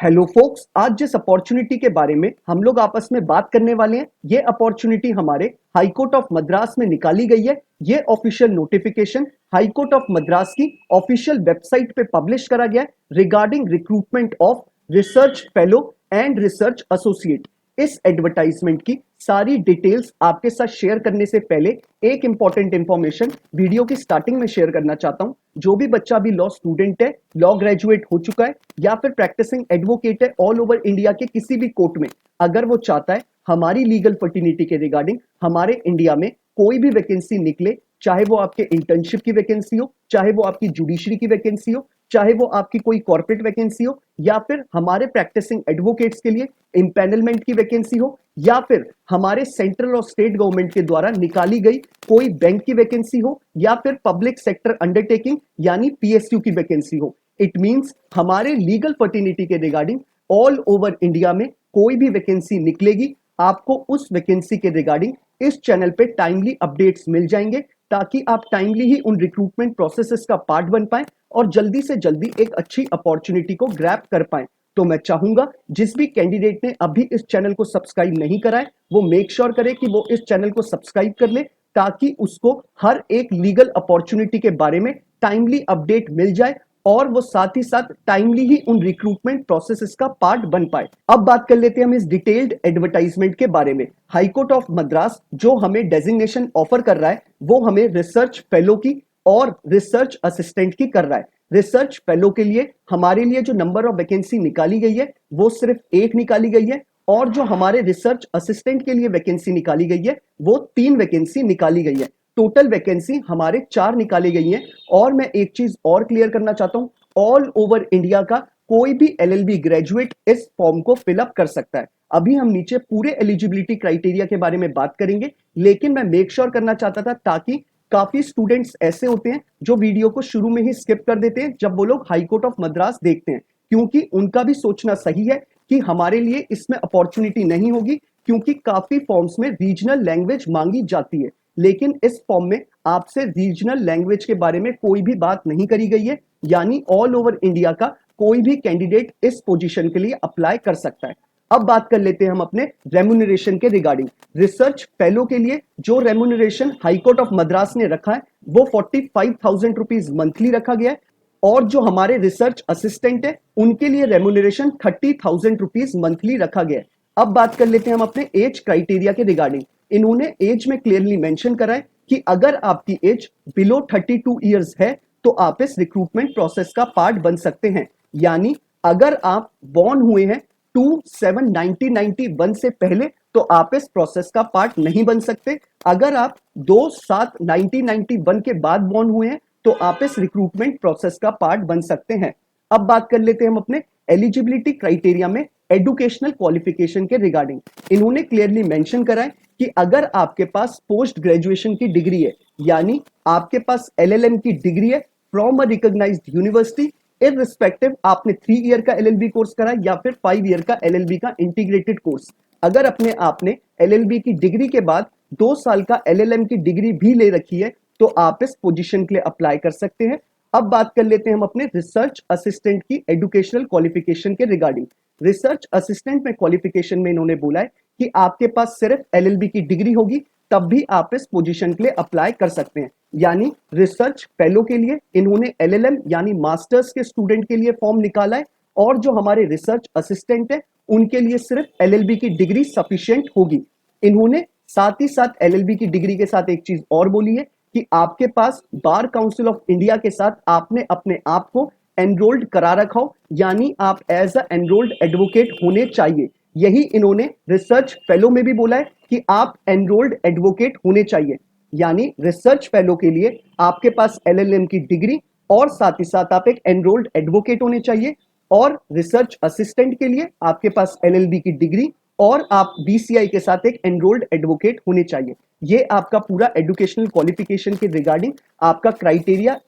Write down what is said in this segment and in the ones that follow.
Hello focus, आज जिस opportunity के बारे में हम लोग आपस में बात करने वाले हैं, ये अपॉर्चुनिटी हमारे हाई कोर्ट ऑफ मद्रास में निकाली गई है। ये official notification high court of Madras की ऑफिशियल वेबसाइट पे पब्लिश करा गया है regarding recruitment of research fellow and research associate. इस एडवर्टाइजमेंट की सारी डिटेल्स आपके साथ शेयर करने से पहले एक इंपॉर्टेंट इंफॉर्मेशन वीडियो की स्टार्टिंग में शेयर करना चाहता हूं। जो भी बच्चा भी लॉ स्टूडेंट है, लॉ ग्रेजुएट हो चुका है या फिर प्रैक्टिसिंग एडवोकेट है ऑल ओवर इंडिया के किसी भी कोर्ट में, अगर वो चाहता है हमारी लीगल फर्टिनिटी के रिगार्डिंग हमारे इंडिया में कोई भी वैकेंसी निकले, चाहे वो आपके इंटर्नशिप की वैकेंसी हो, चाहे वो आपकी जुडिशरी की वैकेंसी हो, चाहे वो आपकी कोई कॉर्पोरेट वैकेंसी हो, या फिर हमारे प्रैक्टिसिंग एडवोकेट्स के लिए इंपैनलमेंट की वैकेंसी हो, या फिर हमारे सेंट्रल और स्टेट गवर्नमेंट के द्वारा निकाली गई कोई बैंक की वैकेंसी हो, या फिर पब्लिक सेक्टर अंडरटेकिंग यानी पीएसयू की वैकेंसी हो। इट मींस हमारे लीगल फर्टिनिटी के रिगार्डिंग ऑल ओवर इंडिया में कोई भी वैकेंसी निकलेगी, आपको उस वैकेंसी के रिगार्डिंग इस चैनल पे टाइमली अपडेट्स मिल जाएंगे, ताकि आप टाइमली ही उन रिक्रूटमेंट प्रोसेसेस का पार्ट बन पाएं और जल्दी से जल्दी एक अच्छी अपॉर्चुनिटी को ग्रैब कर पाएं। तो मैं चाहूंगा जिस भी कैंडिडेट ने अभी इस चैनल को सब्सक्राइब नहीं करा है, वो मेक श्योर करे कि वो इस चैनल को सब्सक्राइब कर ले, ताकि उसको हर एक लीगल अपॉर्चुनिटी के बारे में टाइमली अपडेट मिल जाए और वो साथ ही साथ टाइमली ही उन रिक्रूटमेंट प्रोसेसेस का पार्ट बन पाए। अब बात कर लेते हैं हम इस डिटेल्ड एडवर्टाइजमेंट के बारे में। हाई कोर्ट ऑफ मद्रास जो हमें डेजिग्नेशन ऑफर कर रहा है, वो हमें रिसर्च फेलो की और रिसर्च असिस्टेंट की कर रहा है। रिसर्च फेलो के लिए हमारे लिए जो नंबर ऑफ वैकेंसी निकाली गई है वो सिर्फ एक निकाली गई है, और जो हमारे रिसर्च असिस्टेंट के लिए वैकेंसी निकाली गई है वो 3 वैकेंसी निकाली गई है। टोटल वैकेंसी हमारे 4 निकाली गई हैं। और मैं एक चीज और क्लियर करना चाहता हूं, ऑल ओवर इंडिया का कोई भी एलएलबी ग्रेजुएट इस फॉर्म को फिलअप कर सकता है। अभी हम नीचे पूरे एलिजिबिलिटी क्राइटेरिया के बारे में बात करेंगे, लेकिन मैं मेक श्योर करना चाहता था, ताकि काफी स्टूडेंट्स ऐसे होते हैं जो वीडियो को शुरू में ही स्किप कर देते हैं जब वो लोग हाई कोर्ट ऑफ मद्रास देखते हैं, क्योंकि उनका भी सोचना सही है कि हमारे लिए इसमें अपॉर्चुनिटी नहीं होगी, क्योंकि काफी फॉर्म्स में रीजनल लैंग्वेज मांगी जाती है। लेकिन इस फॉर्म में आपसे रीजनल लैंग्वेज के बारे में कोई भी बात नहीं करी गई है, यानी ऑल ओवर इंडिया का कोई भी कैंडिडेट इस पोजीशन के लिए अप्लाई कर सकता है। अब बात कर लेते हैं हम अपने रेम्यूनरेशन के रिगार्डिंग। रिसर्च फेलो के लिए जो remuneration high court of Madras ने रखा है वो 45,000 रुपीज मंथली रखा गया है, और जो हमारे रिसर्च असिस्टेंट है उनके लिए रेम्यूनरेशन 30,000 रुपीज मंथली रखा गया है। अब बात कर लेते हैं हम अपने एज क्राइटेरिया के रिगार्डिंग। इन्होंने एज में क्लियरली मेंशन करा है कि अगर आपकी एज बिलो 32 इयर्स है तो आप इस रिक्रूटमेंट प्रोसेस का पार्ट बन सकते हैं। यानी अगर आप बॉर्न हुए हैं 2/7/1991 से पहले तो आप इस प्रोसेस का पार्ट नहीं बन सकते। अगर आप 2/7/1991 के बाद बॉर्न हुए हैं तो आप इस रिक्रूटमेंट प्रोसेस का पार्ट बन सकते हैं। अब बात कर लेते हैं हम अपने एलिजिबिलिटी क्राइटेरिया में एजुकेशनल क्वालिफिकेशन के रिगार्डिंग। इन्होंने क्लियरली मेंशन करा है कि अगर आपके पास पोस्ट ग्रेजुएशन की डिग्री है, यानी आपके पास एलएलएम की डिग्री है from a recognised university, irrespective आपने 3 ईयर का एलएलबी कोर्स करा है या फिर 5 ईयर का एलएलबी का इंटीग्रेटेड कोर्स, अगर अपने आपने एलएलबी की डिग्री के बाद 2 साल का एलएलएम की डिग्री भी ले रखी है तो आप इस पोजीशन के लिए अप्लाई कर सकते हैं। अब बात कर लेते हैं हम अपने रिसर्च असिस्टेंट की एजुकेशनल क्वालिफिकेशन के रिगार्डिंग। रिसर्च असिस्टेंट में क्वालिफिकेशन में इन्होंने बोला है कि आपके पास सिर्फ एलएलबी की डिग्री होगी तब भी आप इस पोजीशन के लिए अप्लाई कर सकते हैं। यानी रिसर्च फेलो के लिए इन्होंने एलएलएम यानी मास्टर्स के स्टूडेंट के लिए फॉर्म निकाला है, और जो हमारे रिसर्च असिस्टेंट है उनके लिए सिर्फ एलएलबी की डिग्री सफिशिएंट होगी। इन्होंने साथ ही साथ एलएलबी की डिग्री के साथ एक चीज और बोली है कि आपके पास बार काउंसिल ऑफ इंडिया के साथ आपने अपने आप को एनरोल्ड करा रखा हो, यानी आप एज अ एनरोल्ड एडवोकेट होने चाहिए। यही इन्होंने रिसर्च फेलो में भी बोला है कि आप एनरोल्ड एडवोकेट होने चाहिए। यानी रिसर्च फेलो के लिए आपके पास एलएलएम की डिग्री और साथ ही साथ आप एक एनरोल्ड एडवोकेट होने चाहिए, और रिसर्च असिस्टेंट के लिए आपके पास एलएलबी की डिग्री और आप बीसीआई के साथ एक एनरोल्ड एडवोकेट होने चाहिए। ये आपका पूरा एजुकेशनल क्वालिफिकेशन के रिगार्डिंग आपका criteria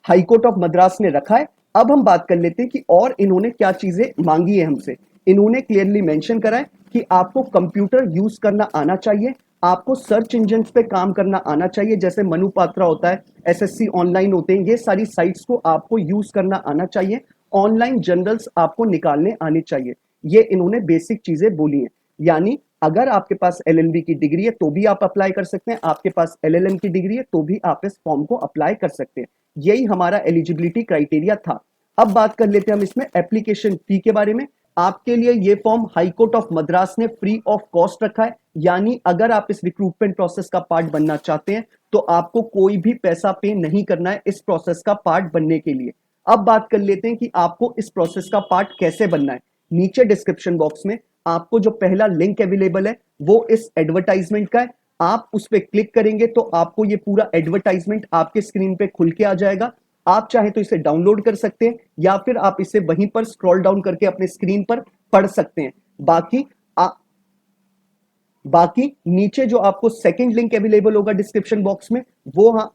high court of Madras ने रखा है। अब हम बात कर लेते हैं कि और इन्होंने क्या चीजें मांगी है हमसे। इन्होंने क्लियरली मेंशन करा है कि आपको कंप्यूटर यूज करना आना चाहिए, आपको सर्च इंजन पे काम करना आना चाहिए, जैसे मनुपात्रा होता है, एसएससी ऑनलाइन होते हैं, ये सारी साइट्स को आपको यूज करना आना चाहिए, ऑनलाइन जर्नल्स आपको निकालने आने चाहिए। ये इन्होंने बेसिक चीजें बोली हैं। यानी अगर आपके पास एलएलबी की डिग्री है तो भी आप अप्लाई कर सकते हैं, आपके पास एलएलएम की डिग्री है तो भी आप इस फॉर्म को अप्लाई कर सकते हैं। यही हमारा एलिजिबिलिटी क्राइटेरिया था। अब बात कर लेते हैं हम इसमें एप्लीकेशन फी के बारे में। आपके लिए ये form high court of Madras ने फ्री ऑफ कॉस्ट रखा है। यानी अगर आप इस रिक्रूटमेंट प्रोसेस का पार्ट बनना चाहते हैं तो आपको कोई भी पैसा पे नहीं करना है इस प्रोसेस का पार्ट बनने के लिए। अब बात कर लेते हैं कि आपको इस प्रोसेस का पार्ट कैसे बनना है। नीचे डिस्क्रिप्शन बॉक्स में आपको जो पहला लिंक अवेलेबल है वो इस एडवर्टाइजमेंट का है। आप उस पर क्लिक करेंगे तो आपको ये पूरा एडवर्टाइजमेंट आपके स्क्रीन पे खुल के आ जाएगा। आप चाहे तो इसे डाउनलोड कर सकते हैं या फिर आप इसे वहीं पर स्क्रॉल डाउन करके अपने स्क्रीन पर पढ़ सकते हैं। बाकी नीचे जो आपको सेकंड लिंक अवेलेबल होगा डिस्क्रिप्शन बॉक्स में वो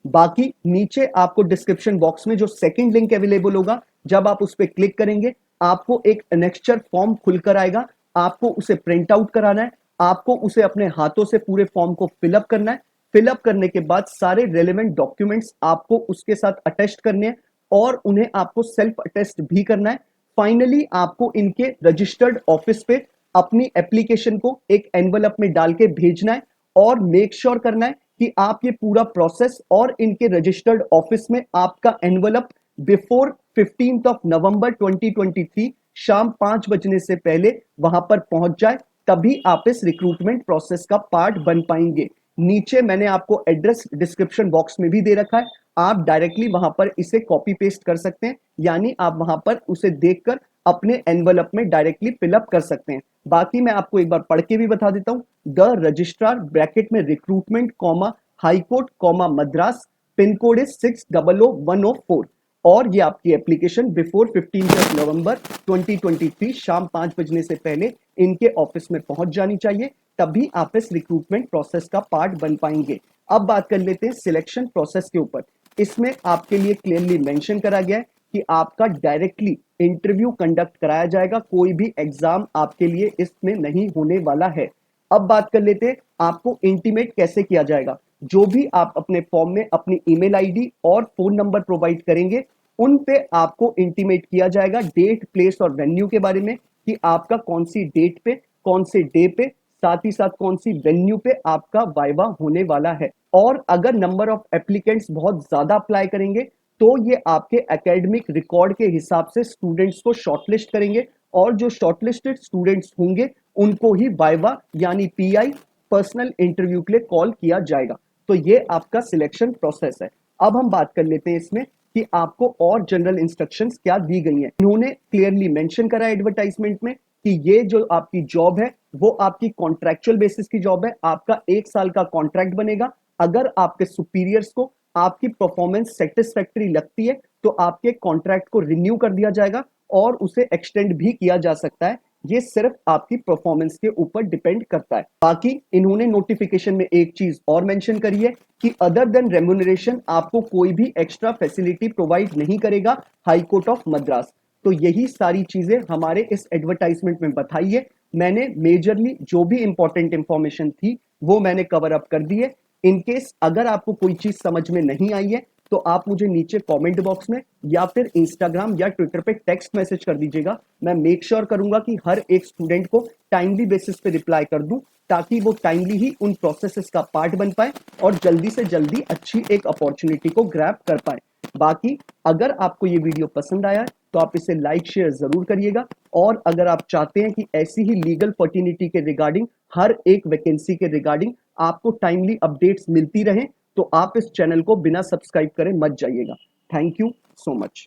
बाकी नीचे आपको डिस्क्रिप्शन बॉक्स में जो सेकंड लिंक अवेलेबल होगा, जब आप उस पर क्लिक करेंगे आपको एक एनेक्स्चर फॉर्म खुलकर आएगा। आपको उसे प्रिंट आउट कराना है, आपको उसे अपने हाथों से पूरे फॉर्म को फिलअप करना है। फिलअप करने के बाद सारे रेलेवेंट डॉक्यूमेंट्स आपको उसके साथ अटेस्ट करने हैं और उन्हें आपको सेल्फ अटेस्ट भी करना है। फाइनली आपको इनके रजिस्टर्ड ऑफिस पे अपनी एप्लीकेशन को एक एनवलप में डाल के भेजना है और मेक श्योर करना है कि आप ये पूरा प्रोसेस और इनके रजिस्टर्ड ऑफिस में आपका envelope before 15th of November 2023 शाम 5 बजने से पहले वहां पर पहुंच जाए, तभी आप इस रिक्रूटमेंट प्रोसेस का पार्ट बन पाएंगे। नीचे मैंने आपको एड्रेस डिस्क्रिप्शन बॉक्स में भी दे रखा है, आप डायरेक्टली वहां पर इसे कॉपी पेस्ट कर सकते हैं। यानी आप वहां पर उसे देखकर अपने एनवलप में डायरेक्टली फिलअप कर सकते हैं। बाकी मैं आपको एक बार पढ़ के भी बता देता हूं। द रजिस्ट्रार ब्रैकेट में recruitment comma high court comma Madras, pin code is 600104 और ये आपकी एप्लीकेशन बिफोर 15 नवंबर 2023 शाम 5 बजने से पहले इनके ऑफिस में पहुंच जानी चाहिए, तभी आप इस रिक्रूटमेंट प्रोसेस का पार्ट बन पाएंगे। अब बात कर लेते हैं सिलेक्शन प्रोसेस के ऊपर। इसमें आपके लिए क्लियरली मेंशन करा गया है कि आपका डायरेक्टली इंटरव्यू कंडक्ट कराया जाएगा, कोई भी एग्जाम आपके लिए इसमें नहीं होने वाला है। अब बात कर लेते हैं आपको इंटीमेट कैसे किया जाएगा। जो भी आप अपने फॉर्म में अपनी ईमेल आईडी और फोन नंबर प्रोवाइड करेंगे उन पे आपको इंटीमेट किया जाएगा डेट, प्लेस और वेन्यू के बारे में कि आपका कौन सी डेट पे, कौन से डे पे, साथ ही साथ कौन सी वेन्यू पे आपका वाइवा होने वाला है। और अगर नंबर ऑफ एप्लीकेंट्स बहुत ज्यादा अप्लाई करेंगे तो ये आपके एकेडमिक रिकॉर्ड के हिसाब से स्टूडेंट्स को शॉर्टलिस्ट करेंगे और जो शॉर्टलिस्टेड स्टूडेंट्स होंगे उनको ही वाइवा यानी पीआई पर्सनल इंटरव्यू के लिए कॉल किया जाएगा। तो ये आपका सिलेक्शन प्रोसेस है। अब हम बात कर लेते हैं इसमें कि आपको और जनरल इंस्ट्रक्शंस क्या दी गई हैं। इन्होंने क्लियरली मेंशन करा एडवर्टाइजमेंट में कि ये जो आपकी जॉब है वो आपकी कॉन्ट्रैक्चुअल बेसिस की जॉब है। आपका 1 साल का कॉन्ट्रैक्ट बनेगा। अगर आपके सुपीरियर्स को आपकी परफॉर्मेंस सेटिस्फैक्टरी लगती है तो आपके कॉन्ट्रैक्ट को रिन्यू कर दिया जाएगा और उसे एक्सटेंड भी किया जा सकता है। ये सिर्फ आपकी परफॉर्मेंस के ऊपर डिपेंड करता है। बाकी इन्होंने नोटिफिकेशन में एक चीज और मेंशन करी है कि अदर देन रेम्यूनरेशन आपको कोई भी एक्स्ट्रा फैसिलिटी प्रोवाइड नहीं करेगा हाई कोर्ट ऑफ मद्रास। तो यही सारी चीजें हमारे इस एडवर्टाइजमेंट में बताई है। मैंने मेजरली जो भी इंपॉर्टेंट इंफॉर्मेशन थी वो मैंने कवर अप कर दी है। इनकेस अगर आपको कोई चीज समझ में नहीं आई है तो आप मुझे नीचे कमेंट बॉक्स में या फिर इंस्टाग्राम या ट्विटर पे टेक्स्ट मैसेज कर दीजिएगा। मैं मेक श्योर करूंगा कि हर एक स्टूडेंट को टाइमली बेसिस पे रिप्लाई कर दूं ताकि वो टाइमली ही उन प्रोसेसेस का पार्ट बन पाए और जल्दी से जल्दी अच्छी एक अपॉर्चुनिटी को ग्रैब कर पाए। बाकी अगर आपको ये वीडियो पसंद आया है तो आप इसे लाइक शेयर जरूर करिएगा और अगर आप चाहते हैं कि ऐसी ही लीगल फर्टिनिटी के रिगार्डिंग हर एक वैकेंसी के रिगार्डिंग आपको टाइमली अपडेट्स मिलती रहे तो आप इस चैनल को बिना सब्सक्राइब करे मत जाइएगा। Thank you so much.